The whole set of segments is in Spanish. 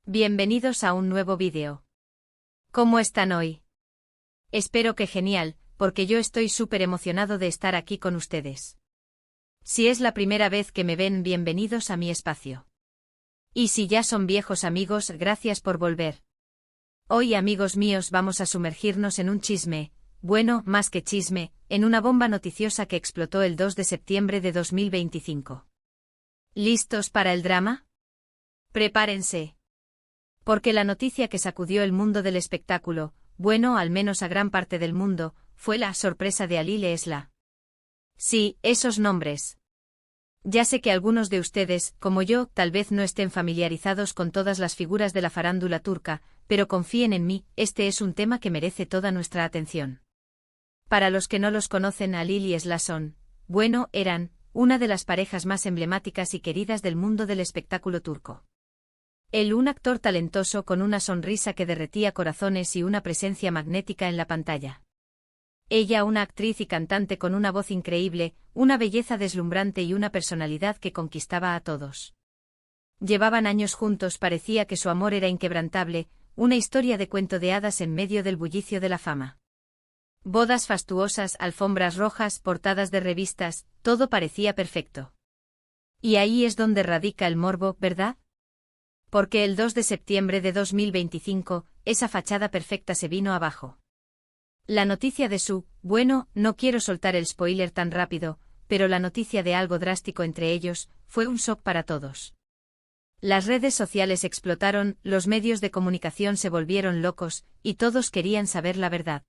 Bienvenidos a un nuevo vídeo. ¿Cómo están hoy? Espero que genial, porque yo estoy súper emocionado de estar aquí con ustedes. Si es la primera vez que me ven, bienvenidos a mi espacio. Y si ya son viejos amigos, gracias por volver. Hoy, amigos míos, vamos a sumergirnos en un chisme, bueno, más que chisme, en una bomba noticiosa que explotó el 2 de septiembre de 2025. ¿Listos para el drama? Prepárense. Porque la noticia que sacudió el mundo del espectáculo, bueno, al menos a gran parte del mundo, fue la sorpresa de Ali Lesla. Sí, esos nombres. Ya sé que algunos de ustedes, como yo, tal vez no estén familiarizados con todas las figuras de la farándula turca, pero confíen en mí, este es un tema que merece toda nuestra atención. Para los que no los conocen, Ali y Esla son, bueno, eran, una de las parejas más emblemáticas y queridas del mundo del espectáculo turco. Él, un actor talentoso con una sonrisa que derretía corazones y una presencia magnética en la pantalla. Ella, una actriz y cantante con una voz increíble, una belleza deslumbrante y una personalidad que conquistaba a todos. Llevaban años juntos, parecía que su amor era inquebrantable, una historia de cuento de hadas en medio del bullicio de la fama. Bodas fastuosas, alfombras rojas, portadas de revistas, todo parecía perfecto. Y ahí es donde radica el morbo, ¿verdad? Porque el 2 de septiembre de 2025, esa fachada perfecta se vino abajo. La noticia de su, bueno, no quiero soltar el spoiler tan rápido, pero la noticia de algo drástico entre ellos, fue un shock para todos. Las redes sociales explotaron, los medios de comunicación se volvieron locos, y todos querían saber la verdad.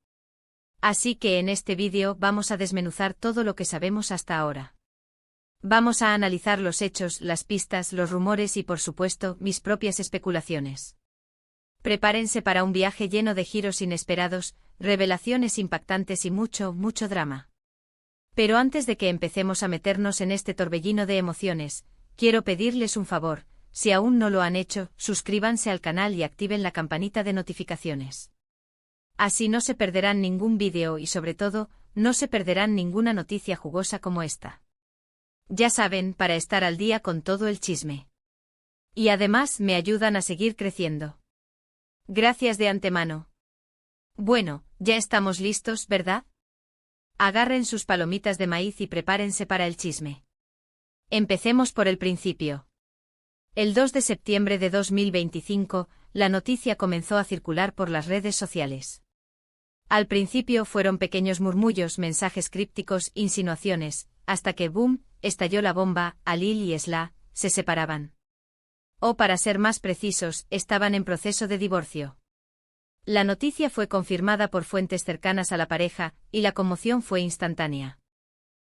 Así que en este vídeo vamos a desmenuzar todo lo que sabemos hasta ahora. Vamos a analizar los hechos, las pistas, los rumores y por supuesto, mis propias especulaciones. Prepárense para un viaje lleno de giros inesperados, revelaciones impactantes y mucho, mucho drama. Pero antes de que empecemos a meternos en este torbellino de emociones, quiero pedirles un favor, si aún no lo han hecho, suscríbanse al canal y activen la campanita de notificaciones. Así no se perderán ningún vídeo y sobre todo, no se perderán ninguna noticia jugosa como esta. Ya saben, para estar al día con todo el chisme. Y además me ayudan a seguir creciendo. Gracias de antemano. Bueno, ya estamos listos, ¿verdad? Agarren sus palomitas de maíz y prepárense para el chisme. Empecemos por el principio. El 2 de septiembre de 2025, la noticia comenzó a circular por las redes sociales. Al principio fueron pequeños murmullos, mensajes crípticos, insinuaciones, hasta que, boom, estalló la bomba. Ali y Esla se separaban. O para ser más precisos, estaban en proceso de divorcio. La noticia fue confirmada por fuentes cercanas a la pareja, y la conmoción fue instantánea.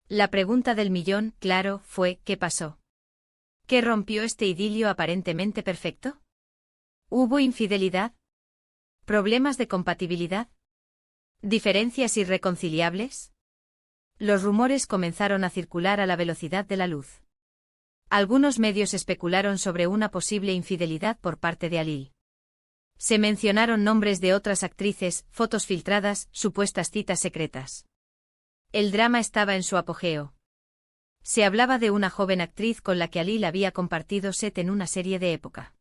La pregunta del millón, claro, fue, ¿qué pasó? ¿Qué rompió este idilio aparentemente perfecto? ¿Hubo infidelidad? ¿Problemas de compatibilidad? ¿Diferencias irreconciliables? Los rumores comenzaron a circular a la velocidad de la luz. Algunos medios especularon sobre una posible infidelidad por parte de Ali. Se mencionaron nombres de otras actrices, fotos filtradas, supuestas citas secretas. El drama estaba en su apogeo. Se hablaba de una joven actriz con la que Ali había compartido set en una serie de época.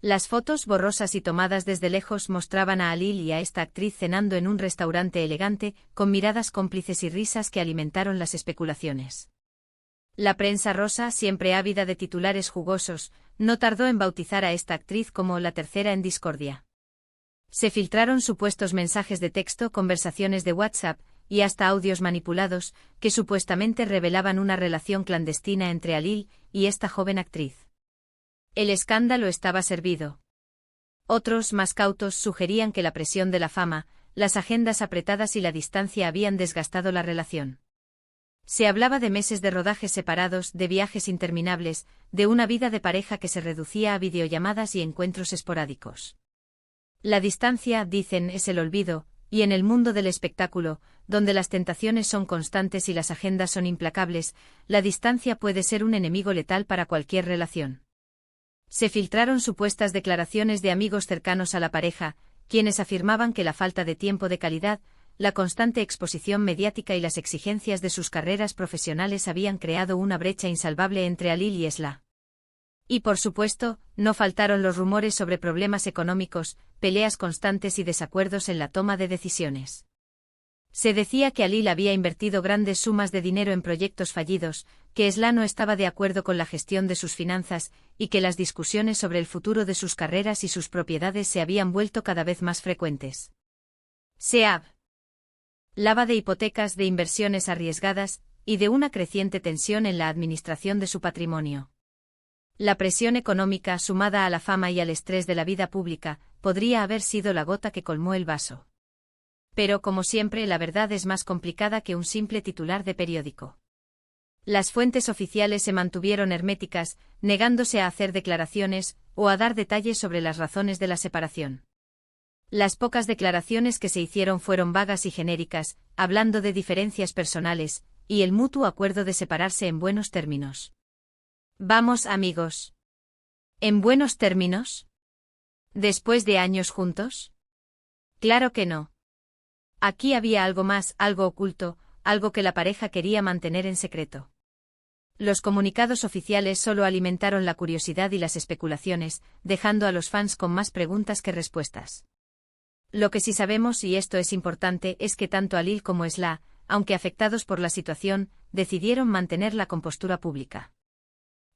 Las fotos borrosas y tomadas desde lejos mostraban a Ali y a esta actriz cenando en un restaurante elegante, con miradas cómplices y risas que alimentaron las especulaciones. La prensa rosa, siempre ávida de titulares jugosos, no tardó en bautizar a esta actriz como la tercera en discordia. Se filtraron supuestos mensajes de texto, conversaciones de WhatsApp, y hasta audios manipulados, que supuestamente revelaban una relación clandestina entre Ali y esta joven actriz. El escándalo estaba servido. Otros, más cautos, sugerían que la presión de la fama, las agendas apretadas y la distancia habían desgastado la relación. Se hablaba de meses de rodajes separados, de viajes interminables, de una vida de pareja que se reducía a videollamadas y encuentros esporádicos. La distancia, dicen, es el olvido, y en el mundo del espectáculo, donde las tentaciones son constantes y las agendas son implacables, la distancia puede ser un enemigo letal para cualquier relación. Se filtraron supuestas declaraciones de amigos cercanos a la pareja, quienes afirmaban que la falta de tiempo de calidad, la constante exposición mediática y las exigencias de sus carreras profesionales habían creado una brecha insalvable entre Ali y Esla. Y por supuesto, no faltaron los rumores sobre problemas económicos, peleas constantes y desacuerdos en la toma de decisiones. Se decía que Alil había invertido grandes sumas de dinero en proyectos fallidos, que Esla no estaba de acuerdo con la gestión de sus finanzas, y que las discusiones sobre el futuro de sus carreras y sus propiedades se habían vuelto cada vez más frecuentes. Se hablaba de hipotecas, de inversiones arriesgadas, y de una creciente tensión en la administración de su patrimonio. La presión económica, sumada a la fama y al estrés de la vida pública, podría haber sido la gota que colmó el vaso. Pero, como siempre, la verdad es más complicada que un simple titular de periódico. Las fuentes oficiales se mantuvieron herméticas, negándose a hacer declaraciones o a dar detalles sobre las razones de la separación. Las pocas declaraciones que se hicieron fueron vagas y genéricas, hablando de diferencias personales y el mutuo acuerdo de separarse en buenos términos. Vamos, amigos. ¿En buenos términos? ¿Después de años juntos? Claro que no. Aquí había algo más, algo oculto, algo que la pareja quería mantener en secreto. Los comunicados oficiales solo alimentaron la curiosidad y las especulaciones, dejando a los fans con más preguntas que respuestas. Lo que sí sabemos, y esto es importante, es que tanto Alil como Esla, aunque afectados por la situación, decidieron mantener la compostura pública.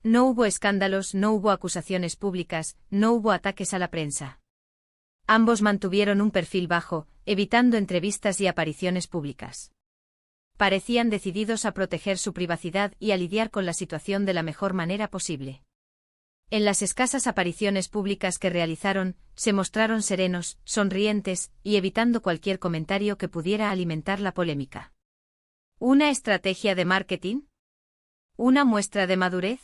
No hubo escándalos, no hubo acusaciones públicas, no hubo ataques a la prensa. Ambos mantuvieron un perfil bajo, evitando entrevistas y apariciones públicas. Parecían decididos a proteger su privacidad y a lidiar con la situación de la mejor manera posible. En las escasas apariciones públicas que realizaron, se mostraron serenos, sonrientes, y evitando cualquier comentario que pudiera alimentar la polémica. ¿Una estrategia de marketing? ¿Una muestra de madurez?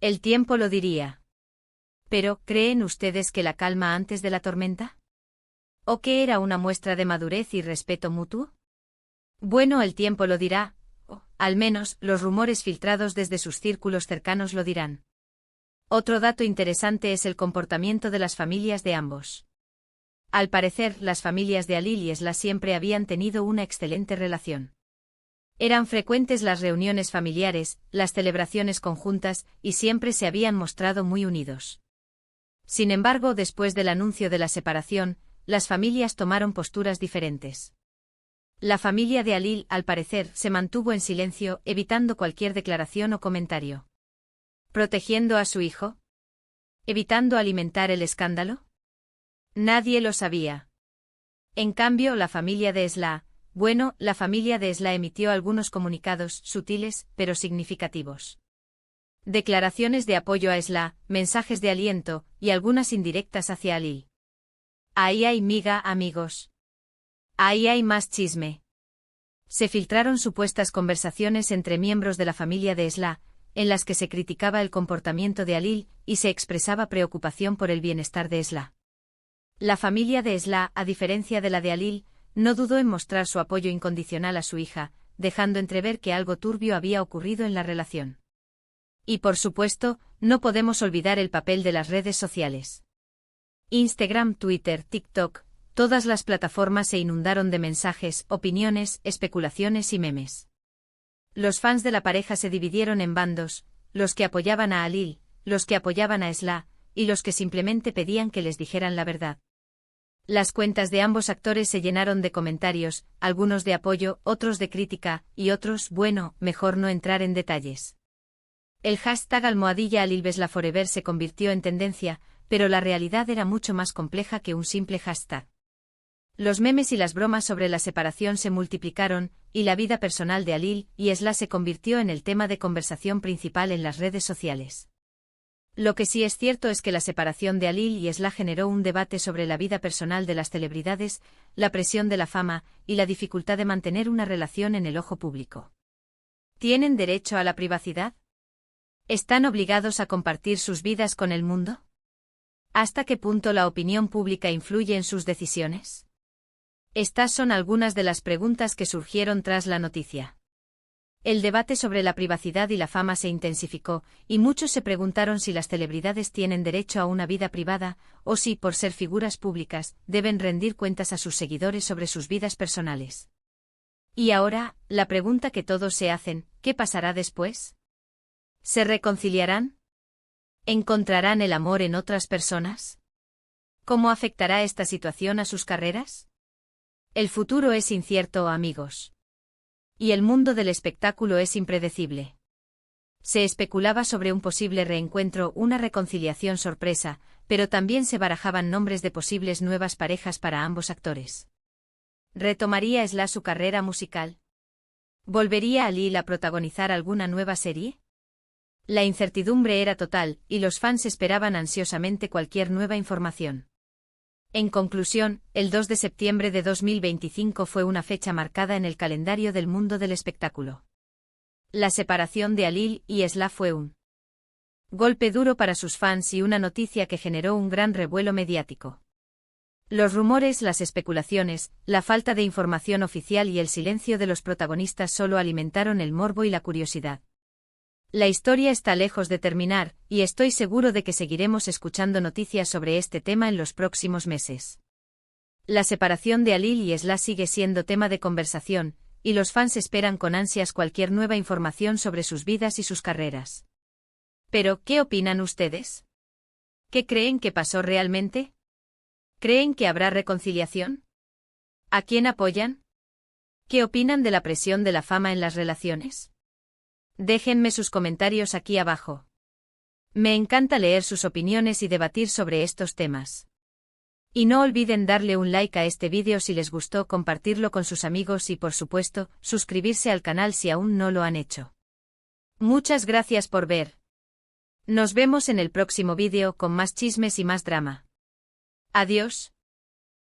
El tiempo lo diría. Pero, ¿creen ustedes que la calma antes de la tormenta? ¿O que era una muestra de madurez y respeto mutuo? Bueno, el tiempo lo dirá, o, al menos, los rumores filtrados desde sus círculos cercanos lo dirán. Otro dato interesante es el comportamiento de las familias de ambos. Al parecer, las familias de Alil y Esla siempre habían tenido una excelente relación. Eran frecuentes las reuniones familiares, las celebraciones conjuntas, y siempre se habían mostrado muy unidos. Sin embargo, después del anuncio de la separación, las familias tomaron posturas diferentes. La familia de Alil, al parecer, se mantuvo en silencio, evitando cualquier declaración o comentario. ¿Protegiendo a su hijo? ¿Evitando alimentar el escándalo? Nadie lo sabía. En cambio, la familia de Esla, la familia de Esla emitió algunos comunicados, sutiles, pero significativos. Declaraciones de apoyo a Esla, mensajes de aliento, y algunas indirectas hacia Alil. Ahí hay miga, amigos. Ahí hay más chisme. Se filtraron supuestas conversaciones entre miembros de la familia de Esla, en las que se criticaba el comportamiento de Alil, y se expresaba preocupación por el bienestar de Esla. La familia de Esla, a diferencia de la de Alil, no dudó en mostrar su apoyo incondicional a su hija, dejando entrever que algo turbio había ocurrido en la relación. Y por supuesto, no podemos olvidar el papel de las redes sociales. Instagram, Twitter, TikTok, todas las plataformas se inundaron de mensajes, opiniones, especulaciones y memes. Los fans de la pareja se dividieron en bandos, los que apoyaban a Alil, los que apoyaban a Esla, y los que simplemente pedían que les dijeran la verdad. Las cuentas de ambos actores se llenaron de comentarios, algunos de apoyo, otros de crítica, y otros, bueno, mejor no entrar en detalles. El hashtag #AlilBeslaForever se convirtió en tendencia, pero la realidad era mucho más compleja que un simple hashtag. Los memes y las bromas sobre la separación se multiplicaron, y la vida personal de Alil y Esla se convirtió en el tema de conversación principal en las redes sociales. Lo que sí es cierto es que la separación de Alil y Esla generó un debate sobre la vida personal de las celebridades, la presión de la fama, y la dificultad de mantener una relación en el ojo público. ¿Tienen derecho a la privacidad? ¿Están obligados a compartir sus vidas con el mundo? ¿Hasta qué punto la opinión pública influye en sus decisiones? Estas son algunas de las preguntas que surgieron tras la noticia. El debate sobre la privacidad y la fama se intensificó, y muchos se preguntaron si las celebridades tienen derecho a una vida privada, o si, por ser figuras públicas, deben rendir cuentas a sus seguidores sobre sus vidas personales. Y ahora, la pregunta que todos se hacen, ¿qué pasará después? ¿Se reconciliarán? ¿Encontrarán el amor en otras personas? ¿Cómo afectará esta situación a sus carreras? El futuro es incierto, amigos. Y el mundo del espectáculo es impredecible. Se especulaba sobre un posible reencuentro, una reconciliación sorpresa, pero también se barajaban nombres de posibles nuevas parejas para ambos actores. ¿Retomaría Slash su carrera musical? ¿Volvería Ali a protagonizar alguna nueva serie? La incertidumbre era total, y los fans esperaban ansiosamente cualquier nueva información. En conclusión, el 2 de septiembre de 2025 fue una fecha marcada en el calendario del mundo del espectáculo. La separación de Ali y Slash fue un golpe duro para sus fans y una noticia que generó un gran revuelo mediático. Los rumores, las especulaciones, la falta de información oficial y el silencio de los protagonistas solo alimentaron el morbo y la curiosidad. La historia está lejos de terminar, y estoy seguro de que seguiremos escuchando noticias sobre este tema en los próximos meses. La separación de Ali y Slash sigue siendo tema de conversación, y los fans esperan con ansias cualquier nueva información sobre sus vidas y sus carreras. Pero, ¿qué opinan ustedes? ¿Qué creen que pasó realmente? ¿Creen que habrá reconciliación? ¿A quién apoyan? ¿Qué opinan de la presión de la fama en las relaciones? Déjenme sus comentarios aquí abajo. Me encanta leer sus opiniones y debatir sobre estos temas. Y no olviden darle un like a este vídeo si les gustó, compartirlo con sus amigos y por supuesto, suscribirse al canal si aún no lo han hecho. Muchas gracias por ver. Nos vemos en el próximo vídeo con más chismes y más drama. Adiós.